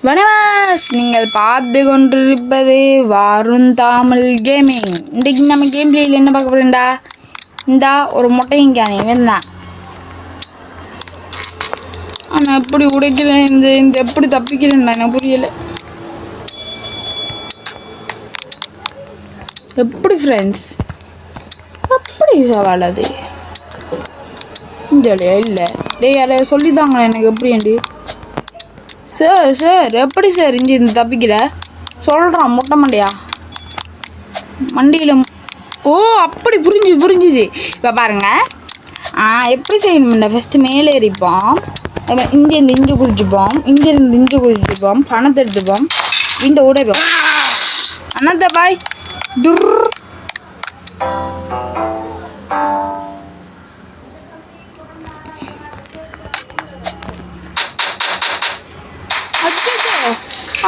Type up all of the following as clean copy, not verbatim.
வணவாஸ், நீங்கள் பார்த்து கொண்டிருப்பது வாருண் தமிழ் கேமிங். இன்றைக்கு நம்ம கேம் பிளேயில் என்ன பார்க்க போகிறோம்டா? இந்தா ஒரு முட்டையும் கேனே வேண்டாம். ஆனால் எப்படி உடைக்கிறேன், இந்த எப்படி தப்பிக்கிறேன்டா எனக்கு புரியலை. எப்படி ஃப்ரெண்ட்ஸ் எப்படி சவால் அது ஜாலியா இல்லை? டே யாரை சொல்லித்தாங்களே எனக்கு எப்படியாண்டி? சார் எப்படி சார் இஞ்சி இந்த தப்பிக்கிற சொல்கிறான் முட்டை மண்டையா மண்டியில். ஓ அப்படி புரிஞ்சுச்சு. இப்போ பாருங்கள் எப்படி செய்யணும்டா? ஃபஸ்ட்டு மேலே ஏறிப்போம், இங்கேருந்து இஞ்சி குதிச்சுப்போம், இங்கேருந்து இஞ்சி குதிச்சுப்போம், பணத்தை எடுத்துப்போம், இந்த உடைப்போம். அண்ணாத்த பாய் துர்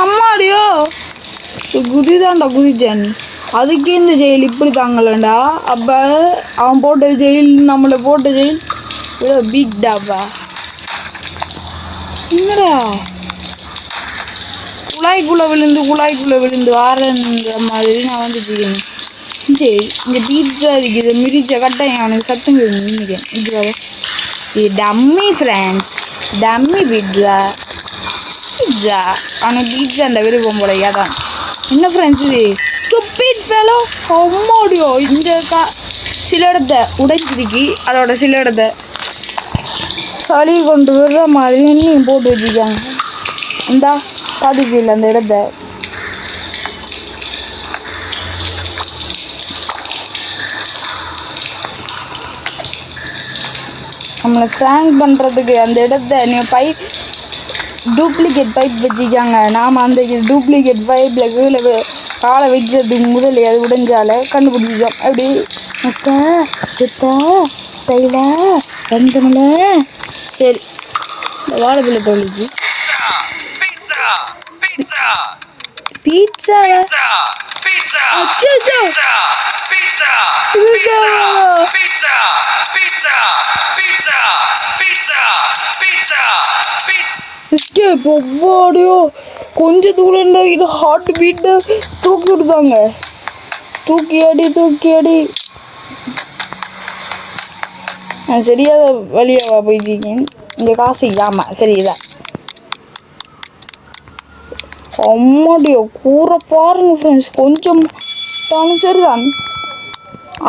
அம்மாடியோ குதிதான்டா குதிச்சேன். அதுக்கே இந்த ஜெயில் இப்படி தாங்கலண்டா. அப்போ அவன் போட்ட ஜெயில் நம்மளை போட்ட ஜெயில் பிக் டாப்பா. என்னடா குழாய்க்குள்ளே விழுந்து ஆரன்ற மாதிரி நான் வந்துட்டு சரி. இந்த பீட்சா இருக்குது மிரிச்ச கட்டாயம் அவனுக்கு சத்தம் நினைக்கிறேன். இது டம்மி ஃப்ரெண்ட்ஸ், டம்மி பீட்சா அவனுக்கு பீட்சா அந்த விருப்பம் போலையா தான். என்ன ஃப்ரெண்ட்ஸ் இது ஸ்டூபிட் ஃபெலோ. அம்மாடியோ இந்த சில இடத்த உடைச்சிருக்கி, அதோட சில இடத்த சளி கொண்டு விடுற மாதிரி இன்னும் போட்டு வச்சுருக்காங்க. இந்தா காட்டுச்சில்ல அந்த இடத்த. நம்மளை ஃப்ராங்க் பண்ணுறதுக்கு அந்த இடத்த நீ டூப்ளிகேட் பைப் வச்சுக்காங்க. நாம் அந்த டூப்ளிகேட் பைப்பில் கீழே காலை வைக்கிறதுக்கு முதல்ல அது உடைஞ்சால கண்டுபிடிச்சோம். அப்படி ஸ்டைலா வந்தோம்ல. சரி இந்த வாழைப்பிள்ளை தொழிலுக்கு பீட்சா ஒவ்வாடியோ கொஞ்சம் தூரண்டாக்கிட்டு ஹார்ட் பீட்டை தூக்கி விடுதாங்க. தூக்கி அடி நான் சரியாத வழியாவா போயிட்டீங்க. இங்கே காசு ஆமாம் சரிதான். அம்மாடியோ கூரை பாருங்க ஃப்ரெண்ட்ஸ், கொஞ்சம் தானும் சரிதான்.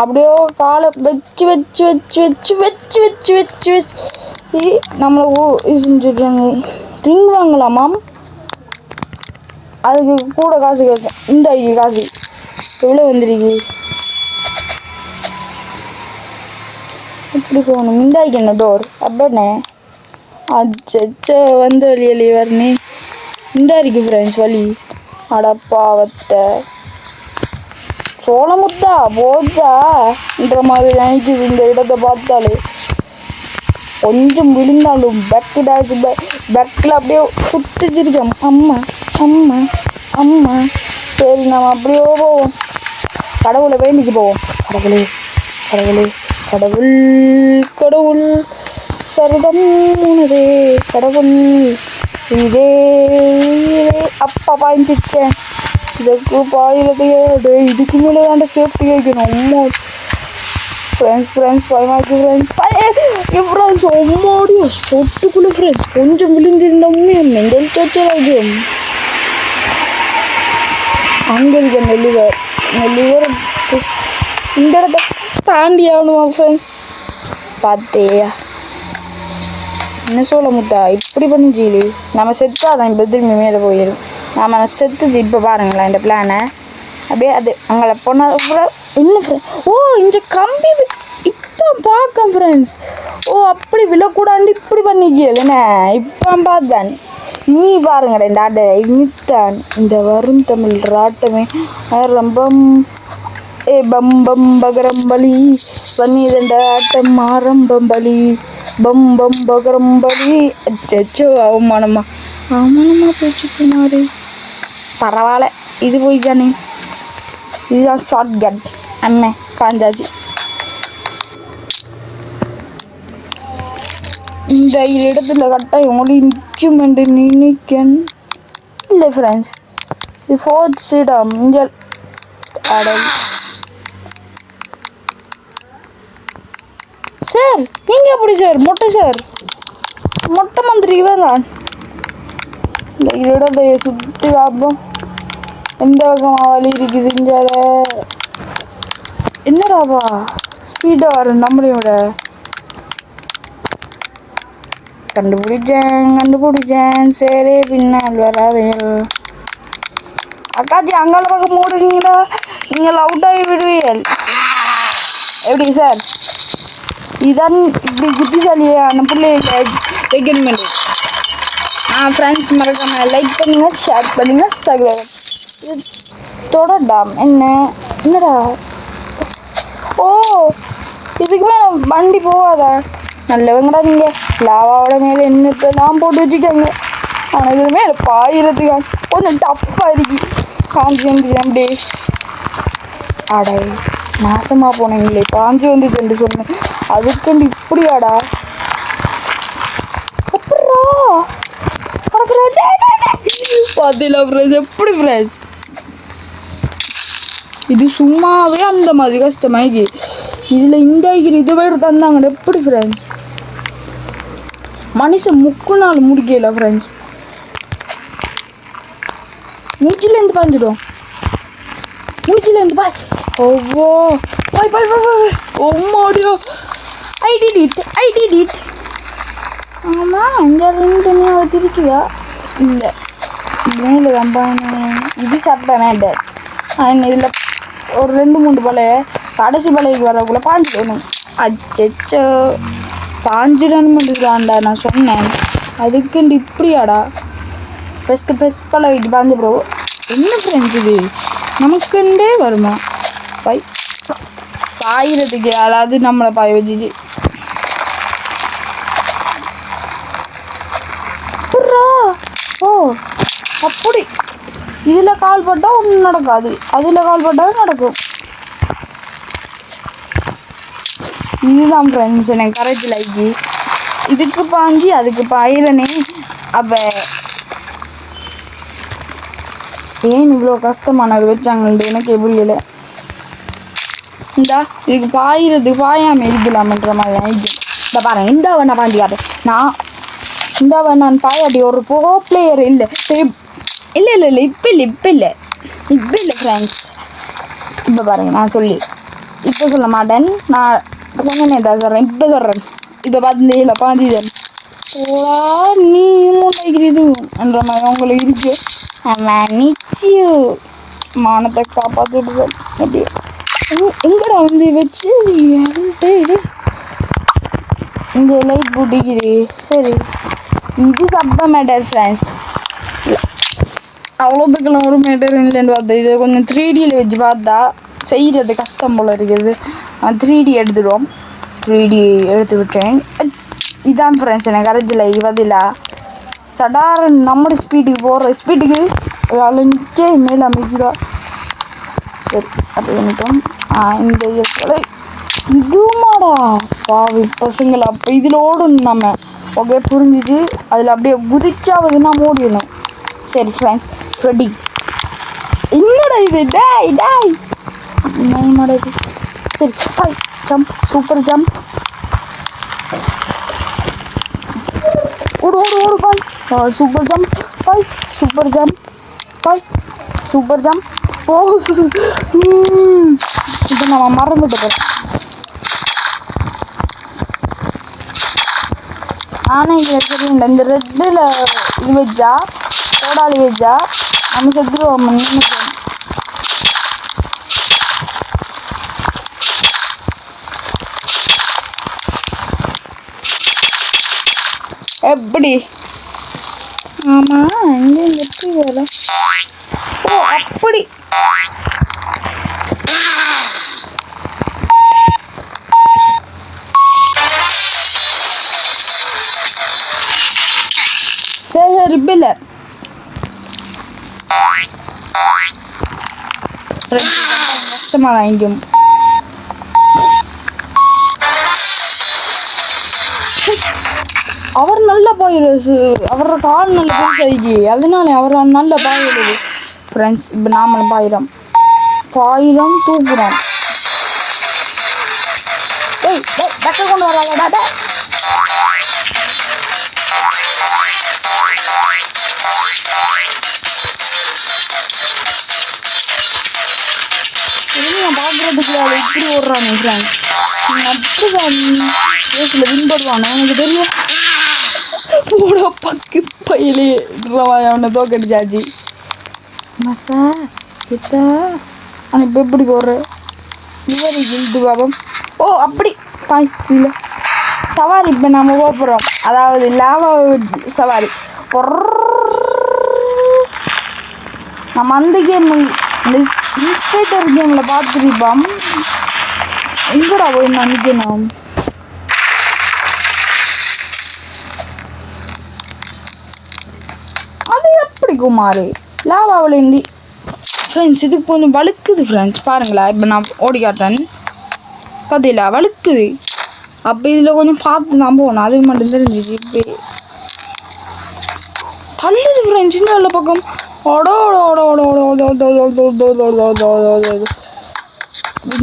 அப்படியோ காலை வச்சு வச்சு வச்சு வச்சு வச்சு வச்சு வச்சு வச்சு நம்மளை செஞ்சுட்றாங்க. ரிங் வாங்கலாமாம், அதுக்கு கூட காசு கேட்கும். இந்த காசு எவ்வளோ வந்துருக்கு? எப்படி போகணும்? இந்த என்ன டோர் அப்படின்னே அச்சோ வந்து வழி வரனே. இந்த இருக்கு ஃப்ரெண்ட்ஸ் வழி. அடப்பாவத்தை சோளமுத்தா போச்சான்ற மாதிரி நினைக்குது இந்த இடத்தை பார்த்தாலே. கொஞ்சம் விழுந்தாலும் பேக்கில் அப்படியே குத்திச்சிருக்கோம். அம்மா அம்மா அம்மா. சரி நம்ம அப்படியே போவோம், கடவுளை வேண்டிச்சு போவோம். கடவுளே கடவுளே கடவுள் கடவுள் சரதம் உனதே கடவுள் இதே அப்பா பாய்ஞ்சிச்சேன். இதுக்கு பாயிரத்தையே இதுக்கு மேலே தாண்ட சேஃப்டி வைக்கணும். அம்மா ஃப்ரெண்ட்ஸ் பயமாக்கி ஃப்ரெண்ட்ஸ் அம்மாடியோ சொட்டுக்குள்ளே ஃப்ரெண்ட்ஸ் கொஞ்சம் விழுந்திருந்தோம்னே மெண்டல் சர்ச்சர் ஆகிடும். அங்கே இருக்க நெல்லிவர் இந்த இடத்த தாண்டி ஆகணுமா ஃப்ரெண்ட்ஸ்? பார்த்தேயா என்ன சொல்ல முத்தா இப்படி பண்ணிச்சிலு. நம்ம செத்தாதான் இப்போ திரும்பி மேலே போயிடும். நம்ம செத்துச்சு. இப்போ பாருங்களேன் இந்த பிளானை அப்படியே அது அங்கே போனால் என்ன ஃப்ரெண்ட். ஓ இந்த கம்பி இப்போ பார்க்க ஃப்ரெண்ட்ஸ். ஓ அப்படி விழக்கூடாண்டு இப்படி பண்ணிக்கலண்ணே இப்போ பார்த்தான். நீ பாருங்கடா இந்த ஆட்டை இனித்தான் இந்த வரும் தமிழ் ராட்டமே ஆரம்பம் பம் பம் பகரம் பலி பண்ணிதண்ட ஆட்டம் ஆரம்பம் பலி பம் பம் பகரம் பலி. அச்சோ அவமானமா போச்சு குமாரி. பரவாயில்ல இது போய்ச்சானே. இதுதான் ஷார்ட் கட். அம்மே காஞ்சாச்சு. இந்த இடத்துல கட்டாயம் ஒளி நிற்கும் என்று நினைக்கேன். இல்லை ஃப்ரெண்ட்ஸ், இது ஃபோர்த் இடம் இங்கே அடல். சார் நீங்கள் எப்படி சார் மொட்டை சார் மொட்டை மந்திரிக்கு வேண்டாம். இந்த இடத்தை சுற்றி பார்ப்போம் எந்த பக்கமாக வழி இருக்குது. இங்கே என்னடாப்பா ஸ்பீடாக வரும் நம்மளையும் விட. கண்டுபிடிச்சேன் சரி பின்னால் வராது. அக்காச்சி அங்கால பக்கம் மூடுறீங்களா, நீங்கள் அவுட் ஆகி விடுவீர்கள். எப்படி சார் இதான் இப்படி புத்திசாலியான பிள்ளைகளை வைக்கணும். ஃப்ரெண்ட்ஸ் மறக்காமல் லைக் பண்ணுங்கள், ஷேர் பண்ணுங்கள், சப்ஸ்கிரைப். இது தொடடாம் என்னடா ஓ இதுக்கு மேலே வண்டி போகாதா? நல்லவங்கடா நீங்கள். லாவாவோட மேலே என்னத்தெல்லாம் போட்டு வச்சுக்காங்க. ஆனால் இது மேலே பாயிரத்துக்கு கொஞ்சம் டஃப்பாக இருக்கு. காஞ்சி வந்துச்சு அப்படி அடை நாசமாக போனீங்களே. காஞ்சி வந்துச்சுன்னு சொன்னேன், அதுக்குண்டு இப்படியாடா அப்புறா பார்த்தீங்களா ஃப்ரெண்ட்ஸ் எப்படி ஃப்ரெண்ட்ஸ் இது சும்மாவே அந்த மாதிரி கஷ்டமாயிக்கு. இதில் இந்த இது வேறு தந்தாங்க எப்படி ஃப்ரெண்ட்ஸ். மனுஷன் 3 நாள் முடிக்கல ஃப்ரெண்ட்ஸ். மூச்சிலேருந்து பாஞ்சிடும், மூச்சிலேருந்து பாய். ஓவோ பாய் பாய் பாய் பாய் ஓமாடியோ ஐ டிட் இட். ஆமாம் அஞ்சாவது தனியாக திருக்கியா இல்லை மேலே ரொம்ப இது சாப்பிட்டா மேட்டர். இதில் ஒரு 2-3 பழைய கடைசி பழையக்கு வரக்குள்ளே பாஞ்சிடணும். அச்சோ பாஞ்சிடணும்ன்றான்டா நான் சொன்னேன். அதுக்குண்டு இப்படியாடா ஃபஸ்ட் பழைய இது பாஞ்சு ப்ரோ. என்ன ஃப்ரெண்ட்ஸ் இது நமக்குண்டே வருமா பாயிரத்துக்கு யாராவது நம்மளை பாய வச்சிச்சு. ஓ அப்படி இதில் கால் பட்டால் ஒன்றும் நடக்காது, அதில் கால் பட்டால் நடக்கும். இதுதான் ஃப்ரெண்ட்ஸ் எனக்கு கரெக்ட் லைக்கு. இதுக்கு பாஞ்சி அதுக்கு பாயிரனே. அப்போ ஏன் இவ்வளோ கஷ்டமானது வச்சாங்கன்ட்டு எனக்கு புரியலை. இந்தா இதுக்கு பாயிரத்துக்கு பாயாமல் இருக்கலாமன்ற மாதிரி நினைக்கும். இந்த பாருங்க இந்த நான் பாஞ்சி காட்டேன். நான் பாயாட்டி ஒரு ப்ரோ பிளேயர் இல்லை இப்போ இல்லை ஃப்ரெண்ட்ஸ். இப்போ பாருங்கள் நான் இப்போ சொல்ல மாட்டேன், நான் கொஞ்சம் நேரம் சொல்கிறேன். இப்போ சொல்கிறேன். இப்போ பார்த்து இல்லை பாஞ்சிதன் ஓடா நீ மூட்டைக்கிறது என்ற மாதிரி உங்களுக்கு இருக்கு. நிச்சயம் மானத்தை காப்பாற்றிட்டு அப்படியே எங்கடா வந்து வச்சு இங்கே லைட் போட்டிக்குது. சரி இது சப்ப மேட்டர் ஃப்ரெண்ட்ஸ். அவ்வளோத்துக்கெல்லாம் ஒரு மேட்டர் இல்லைன்னு பார்த்தா இது கொஞ்சம் 3Dயில் வச்சு பார்த்தா செய்கிறது கஷ்டம் போல் இருக்குது. 3D எடுத்துடுவோம். 3D எடுத்து விட்டேன். இதான் ஃப்ரெண்ட்ஸ் எனக்கு கரைச்சில் பதிலா சடாரன் நம்ம ஸ்பீடுக்கு போகிற ஸ்பீடுக்கு ஒரு நிற்க மேலே அமைக்கிறா. சரி அப்போ நினைப்போம். இந்த இயற்கை இதுமாடா பாவி பசங்களை. அப்போ இதில் ஓடணும் நம்ம. ஓகே புரிஞ்சிச்சு. அதில் அப்படியே குதிச்சாவதுன்னா ஓடிடணும். சரி ஃப்ரெண்ட்ஸ் ரெடி. என்னடா இது டாய் என்னடா இது. சரி பாய் ஜம்ப் சூப்பர் ஜம்ப் ஓடு பாய் சூப்பர் ஜம்ப் பாய் சூப்பர் ஜம்ப் போ. இப்போ நம்ம மறந்துட்டு போகிறோம். ஆனால் இங்கே சரியில்லை. இந்த ரெட்டில் இது வச்சா கோடாலி வச்சா நம்ம செத்துருவோம். எப்படி ஆமாம் இங்கே எப்படி வர. ஓ அப்படி சரி இல்லை கஷ்டமாக வாங்கிக்கும். அவர் நல்ல பாயிலர்ஸு, அவரோட கால் நல்ல பெருசாகி அதனால அவர் நல்ல பாயிலரு ஃப்ரெண்ட்ஸ். இப்போ நாமளும் பாயிரம் தூக்குறோம். ஏய் டக்க கொண்டு வராங்கடா. நான் பார்க்குறதுக்கு அவளை இப்படி ஓடுறானே ஃப்ரெண்ட். அப்படிதான் ரேஸில் வின் பண்ணுவானோ எனக்கு தெரியும். ஓட பக்கு பையிலே அவனை தோக்கடிச்சாச்சு. மசா கிட்டா ஆனால் இப்போ எப்படி போடுற இவர் இழுத்து பாபம். ஓ அப்படி பாய் இல்லை சவாரி. இப்போ நம்ம போகிறோம், அதாவது லாவா சவாரி. நம்ம அந்த கேம் இந்த இன்ஸ்பெக்டர் கேமில் பார்த்துருப்போம். எங்கடா போய் நினைக்கணும். அது எப்படி குமார் லாவாவில் இந்தி ஃப்ரெண்ட்ஸ். இதுக்கு கொஞ்சம் வழுக்குது ஃப்ரெண்ட்ஸ். பாருங்களா இப்போ நான் ஓடி காட்டுறேன் பார்த்தீங்களா வழுக்குது. அப்போ இதில் கொஞ்சம் பார்த்து தான் போகணும். அது மட்டும் தெரிஞ்சிச்சு. இப்போ தள்ளுது ஃப்ரெண்ட்ஸ் இந்த உள்ள பக்கம்.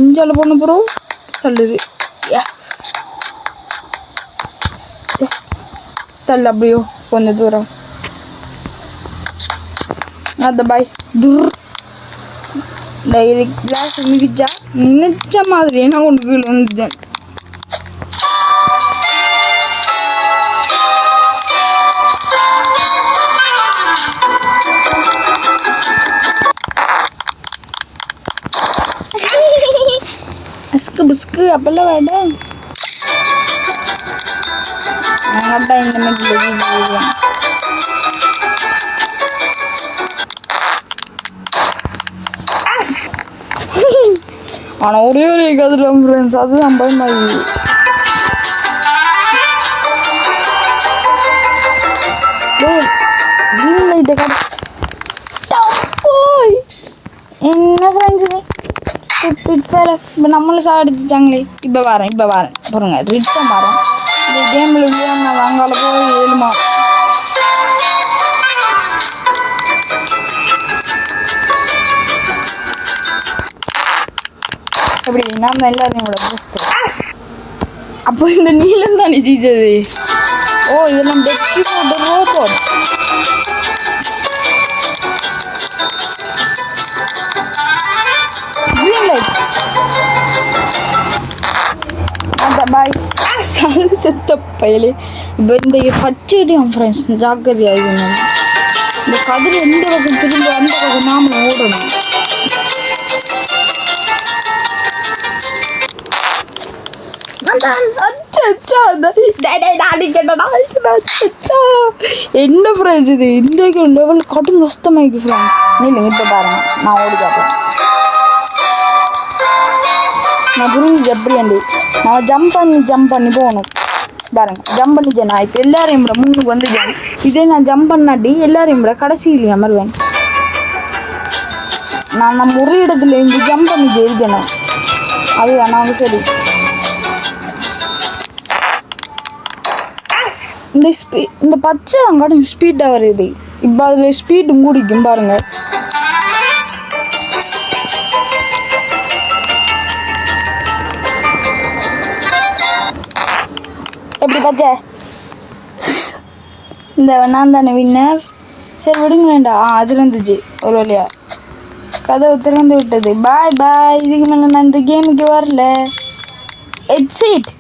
இஞ்சால போன போகிறோம் தள்ளுது. தள்ளு அப்படியோ கொஞ்சம் தூரம். அந்த பாய் டைரி கிளாஸ் மிதிச்சா நினைச்ச மாதிரி நான் கொண்டு கீழே வந்துட்டேன். அஸ்கு பிஸ்கு அப்பெல்லாம் வேண்டாம். நான் கரெக்டா இந்த மாதிரி ஆனால் ஒரே ஒரு கதிரம் ஃப்ரெண்ட்ஸ். அதுதான் பயமாயி. என்ன ஃப்ரெண்ட்ஸ் இப்போ நம்மளும் சாடிச்சிட்டாங்களே. இப்போ வரேன் பாருங்க ரிட்டம் வரேன். இந்த கேமில் நான் அங்கால போய் ஏழுமா எப்படி நான் தான் எல்லாரையும் விட போஸ்து. அப்போ இந்த நீளம் தானே ஜீச்சது. ஓ இதெல்லாம் டெக்கி போட்டு ரோபோட். அந்த பாய் செத்த பயலே. இப்போ இந்த பச்சைடியும் ஃப்ரெண்ட்ஸ் ஜாக்கிரதையாக இந்த கதிர் எந்த பக்கம் திரும்ப அந்த பக்கம் நாம ஓடணும். என்ன ஃப்ரெண்ட்ஸ் இது இந்த லெவல் கடும் கஷ்டமாயிருக்கு ஃப்ரெண்ட்ஸ். இல்லைங்க இப்போ பாருங்க நான் ஓடி பார்ப்பேன். நான் புரிஞ்சு எப்படியாண்டி நான் ஜம்ப் பண்ணி போகணும் பாருங்க. ஜம்ப் பண்ணிச்சேன் நான். இப்போ எல்லாரையும் விட முன்னுக்கு வந்துட்டேன். இதே நான் ஜம்ப் பண்ணாட்டி எல்லாரையும் விட கடைசியில் அமர்வேன். நான் நம்ம ஒரு இடத்துல இருந்து ஜம்ப் பண்ணி ஜெயிக்கணும். அதுதான் நான் சரி. இந்த பச்சை அங்காடும் ஸ்பீடாக வருது. இப்போ அதில் ஸ்பீடும் கூடிக்கும் பாருங்க. எப்படி பச்சை இந்த நான் தானே வின்னர். சரி விடுங்களேண்டா. அதில் இருந்துச்சு ஒரு வழியா கதவு திறந்து விட்டது. பாய். இதுக்கு மேலே நான் இந்த கேமுக்கு வரல. எக்ஸிட்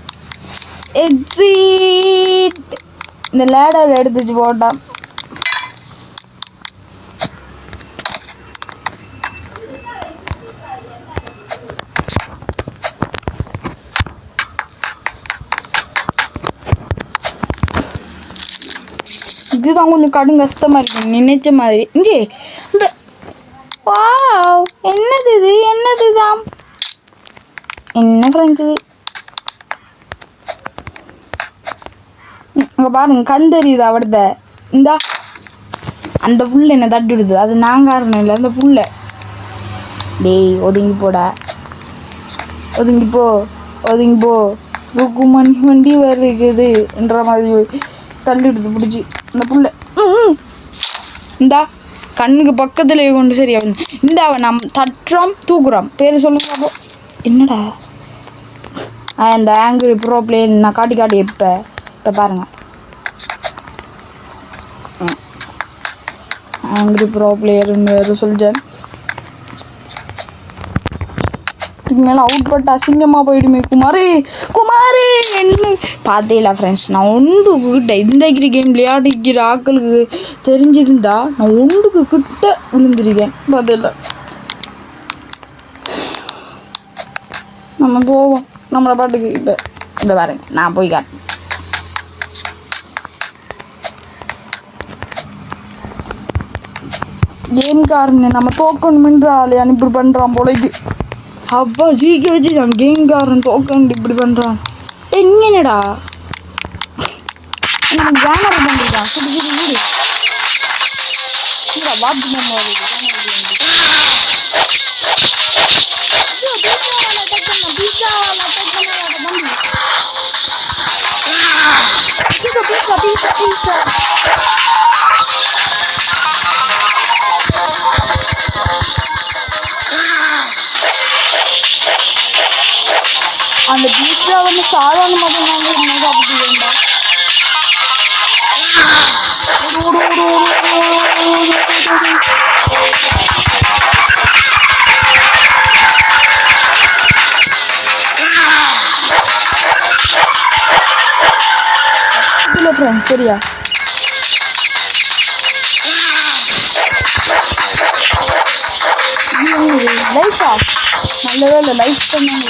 இந்த லேடர் எடுத்துச்சு போட்டான். இதுதான் கொஞ்சம் கடும் கஷ்டமாக இருக்கு நினைச்ச மாதிரி. இங்கே இந்த வாவ் என்னதுதான் என்ன ஃப்ரெண்ட்ஸ் இது. அங்கே பாருங்க கண் தெரியுது அவடத. இந்தா அந்த புல்லை என்னை தட்டி விடுது. அது நான் காரணம் இல்லை அந்த புல்லை. டேய் ஒதுங்கி போ ருக்கு மணி வண்டி வருகுதுன்ற மாதிரி தள்ளிடுது பிடிச்சி இந்த புள்ள. இந்தா கண்ணுக்கு பக்கத்துலேயே கொண்டு சரி அவன் இந்த அவன் நம் தட்டுறோம் தூக்குறோம் பேர் சொல்லுங்க அப்போ. என்னடா இந்த ஆங்கிரி ப்ரோ பிளேன் நான் காட்டி இப்போ பாருங்கள். ஆங்கிரி ப்ரோ பிளேயர்னு வேறு சொல்லிட்டேன். இதுக்கு மேலே அவுட் பட்டு அசிங்கமாக போயிடுமே. குமாரி என்ன பார்த்தேல ஃப்ரெண்ட்ஸ், நான் ஒன்றுக்கிட்ட இந்த கேம் விளையாடிக்கிற ஆக்களுக்கு தெரிஞ்சிருந்தா நான் ஒன்றுக்கு கிட்ட விழுந்திருக்கேன். பார்த்தேல நம்ம போவோம் நம்மளை பாட்டுக்கு. இப்போ பாருங்க நான் போய் காட்டேன். கேம்காரன்னு நம்ம தோக்கணுமென்ற ஆளை இப்படி பண்ணுறான் போல. இது அப்பா ஜீக்க வச்சுட்டான் கேம்காரன் தோக்கண்டு இப்படி பண்ணுறான். என்னடா எனக்கு பேனர் பண்ணிருக்கான். சுடு சுடு வீடு வாட்டு வருது. அந்த பீட்சா வந்து சாதாரணமாக நாங்கள் சாப்பிட்டு வேண்டாம். இல்லை ஃப்ரெண்ட்ஸ் சரியா லைஃபா நல்லவே இல்லை. லைஃப் பண்ணாங்க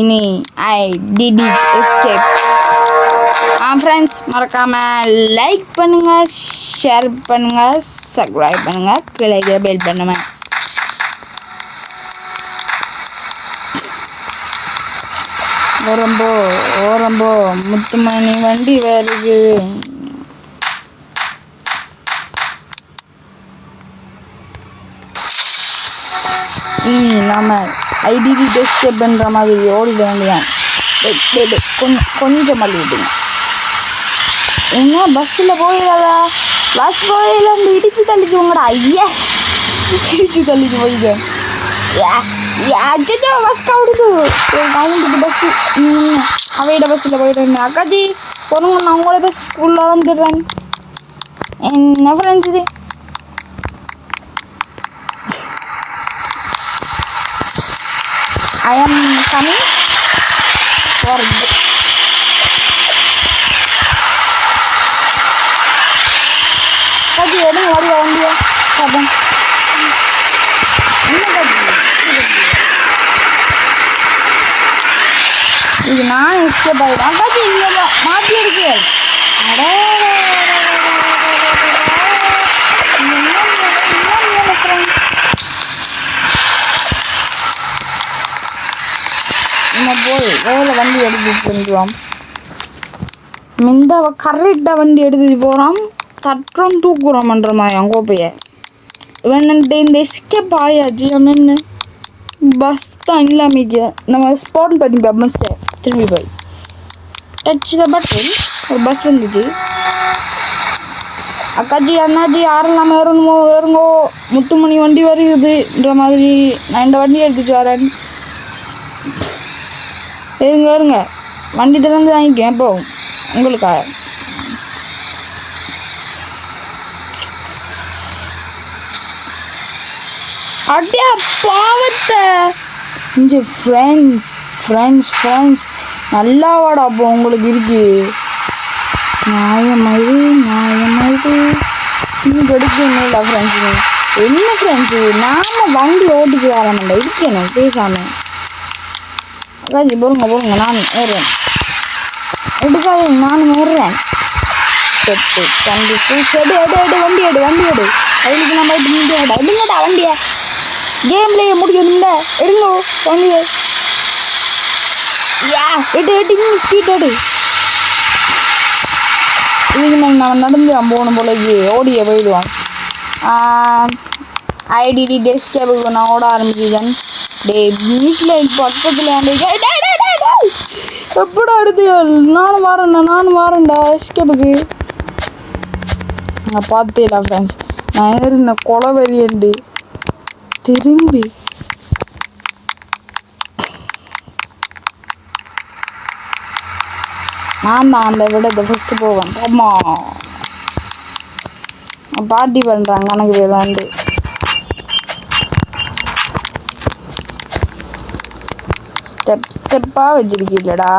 ini I did it escape. Friends மறக்காமல் லைக் பண்ணுங்க, ஷேர் பண்ணுங்க, சப்ஸ்கிரைப் பண்ணுங்க, கீழே பெல் பண்ணுங்க. ஓரம்போ முத்துமணி வண்டி வருது. நாம ஐடிடி எஸ்கேப் பண்ணுற மாதிரி ஓடிட வேண்டியான். கொஞ்சம் மல்லி விட்டுங்க. என்ன பஸ்ஸில் போயிடாதா? பஸ் போயிடலான்னு இடிச்சு தள்ளிச்சு உங்களோட ஐயஸ் இடிச்சு தள்ளிச்சு போயிட்டேன். அச்சோ பஸ் கவுடுது கவுண்டுக்கு பஸ்ஸு அவையிட பஸ்ஸில் போயிடுறேன். அக்காச்சி பொண்ணுங்க நான் உங்களே பஸ்க்குள்ளே வந்துடுறேன். என்ன ஃப்ரெண்ட்ஸ் இது I am coming for kaji edung wadi ondiya sabam enna kaji idu naan escape aidam kaji inga maati irukku ada போய் வேலை வண்டி எடுத்துட்டு வந்துடுவான். மிந்தாவை கரெக்டாக வண்டி எடுத்துட்டு போகிறான். தட்டுறோம் தூக்குறோம்ன்ற மாதிரி அங்கே போய் வேணுன்ட்டு இந்த எஸ்கேப் ஆயாச்சு. என்னென்னு பஸ் தான் இல்லாமிக்க நம்ம ஸ்பாட் பண்ணி பஸ்ஸை திரும்பி போய் டச் த பட்டன் ஒரு பஸ் வந்துச்சு. அக்காச்சி அண்ணாச்சி யாரெல்லாம் வருங்கோ முத்துமணி வண்டி வருதுன்ற மாதிரி நான் இந்த வண்டி எடுத்துட்டு வரேன். இருங்க வண்டி திறந்து வாங்கிக்கேன் இப்போ உங்களுக்காக. அடியா பாவத்தை இங்கே ஃப்ரெண்ட்ஸ் நல்லா வாடா அப்போ உங்களுக்கு இருக்கு. நியாயமாயிடு இன்னும் கிடைக்கணும்ல ஃப்ரெண்ட்ஸு. என்ன ஃப்ரெண்ட்ஸு நாம வண்டி ஓட்டிக்கு வரமாட்டேன் இருக்கணும் பேசாமல். அக்காச்சி போருங்க நான் ஏறுறேன். எடுக்காது நானும் ஏறுறேன். ஸ்டெப்பு கண்டிப்பாக எடு வண்டி எடு அவளுக்கு நம்ம எடுங்கடா வண்டியை கேம் பிளே முடிக்கணும்ல எடுங்கோ வாங்க எட்டு ஸ்பீட் எடு இதுக்கு மேலே நான் நடந்து போகணும் போல ஓடிய போயிடுவான் ஐடிடி டெஸ்டேபிள் நான் ஓட ஆரம்பிச்சிட்டேன் டே மியூஸில் பக்கத்தில் எப்படா அடுத்து நானும் வரேன்டா எஸ்கேப்புக்கு நான் பார்த்தேடா ஃப்ரெண்ட்ஸ் நான் இருந்த கொலவெறியண்டு திரும்பி நான் தான் அந்த விட ஃபஸ்ட்டு போவேன் ஆமாம் பார்ட்டி பண்ணுறாங்க எனக்கு பேர் வந்து ஸ்டெப்பாக வச்சிருக்கீங்களடா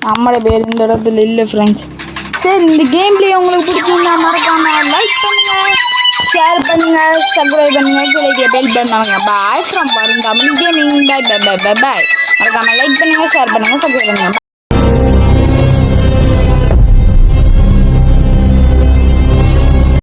நம்மளோட பேர் இந்த இடத்துல இல்லை ஃப்ரெண்ட்ஸ் சரி இந்த கேம் பிளே உங்களுக்கு பிடிக்குன்னா மறக்காம லைக் பண்ணுங்க ஷேர் பண்ணுங்க சப்ஸ்கிரைப் பண்ணுங்க கீழே பெல் பண்ணுவாங்க bye from Varun Tamil gaming bye bye bye bye bye மறக்காம லைக் பண்ணுங்க ஷேர் பண்ணுங்க சப்ஸ்கிரைப் பண்ணுங்க